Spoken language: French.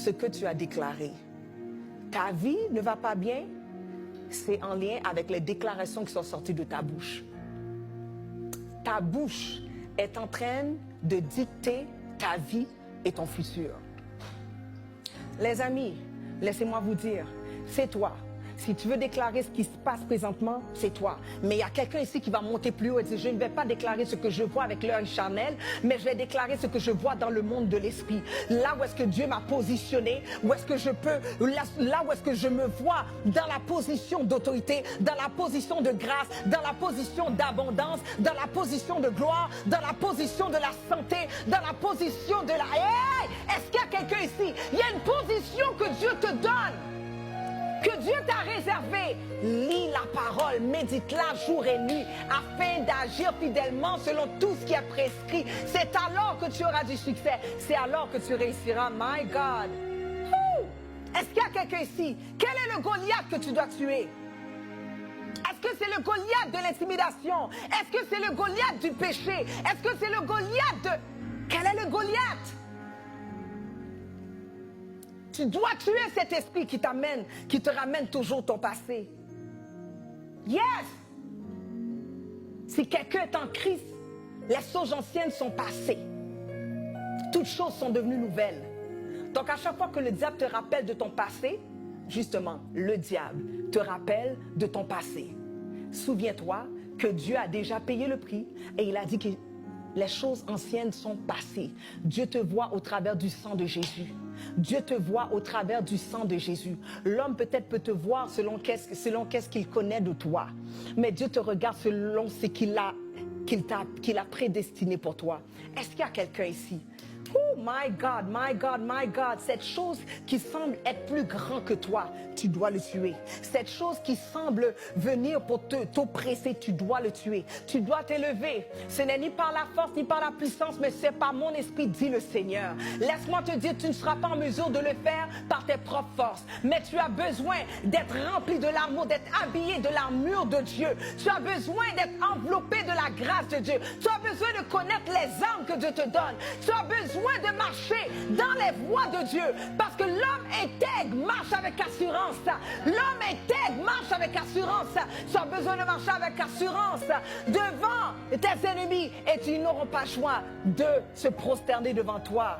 ce que tu as déclaré. Ta vie ne va pas bien, c'est en lien avec les déclarations qui sont sorties de ta bouche. Ta bouche est en train de dicter ta vie et ton futur. Les amis, laissez-moi vous dire, c'est toi. Si tu veux déclarer ce qui se passe présentement, c'est toi. Mais il y a quelqu'un ici qui va monter plus haut et dire, je ne vais pas déclarer ce que je vois avec l'œil charnel, mais je vais déclarer ce que je vois dans le monde de l'esprit. Là où est-ce que Dieu m'a positionné, où est-ce que je peux, là où est-ce que je me vois dans la position d'autorité, dans la position de grâce, dans la position d'abondance, dans la position de gloire, dans la position de la santé, dans la position de la... Hey! Est-ce qu'il y a quelqu'un ici? Il y a une position que Dieu te donne, que Dieu t'a réservé. Lis la parole, médite-la jour et nuit, afin d'agir fidèlement selon tout ce qui est prescrit. C'est alors que tu auras du succès. C'est alors que tu réussiras. My God. Est-ce qu'il y a quelqu'un ici? Quel est le Goliath que tu dois tuer? Est-ce que c'est le Goliath de l'intimidation? Est-ce que c'est le Goliath du péché? Est-ce que c'est le Goliath de... Quel est le Goliath? Tu dois tuer cet esprit qui te ramène toujours ton passé. Yes! Si quelqu'un est en Christ, les choses anciennes sont passées. Toutes choses sont devenues nouvelles. Donc à chaque fois que le diable te rappelle de ton passé, justement, le diable te rappelle de ton passé. Souviens-toi que Dieu a déjà payé le prix et il a dit que les choses anciennes sont passées. Dieu te voit au travers du sang de Jésus. Dieu te voit au travers du sang de Jésus. L'homme peut-être peut te voir selon qu'est-ce qu'il connaît de toi. Mais Dieu te regarde selon ce qu'il a prédestiné pour toi. Est-ce qu'il y a quelqu'un ici? Oh my God, my God, my God. Cette chose qui semble être plus grand que toi, tu dois le tuer. Cette chose qui semble venir pour t'oppresser, tu dois le tuer. Tu dois t'élever. Ce n'est ni par la force, ni par la puissance, mais c'est par mon esprit, dit le Seigneur. Laisse-moi te dire, tu ne seras pas en mesure de le faire par tes propres forces. Mais tu as besoin d'être rempli de l'amour, d'être habillé de l'armure de Dieu. Tu as besoin d'être enveloppé de la grâce de Dieu. Tu as besoin de connaître les armes que Dieu te donne. Tu as besoin de marcher dans les voies de Dieu, parce que l'homme intègre marche avec assurance. L'homme intègre marche avec assurance. Tu as besoin de marcher avec assurance devant tes ennemis et ils n'auront pas choix de se prosterner devant toi.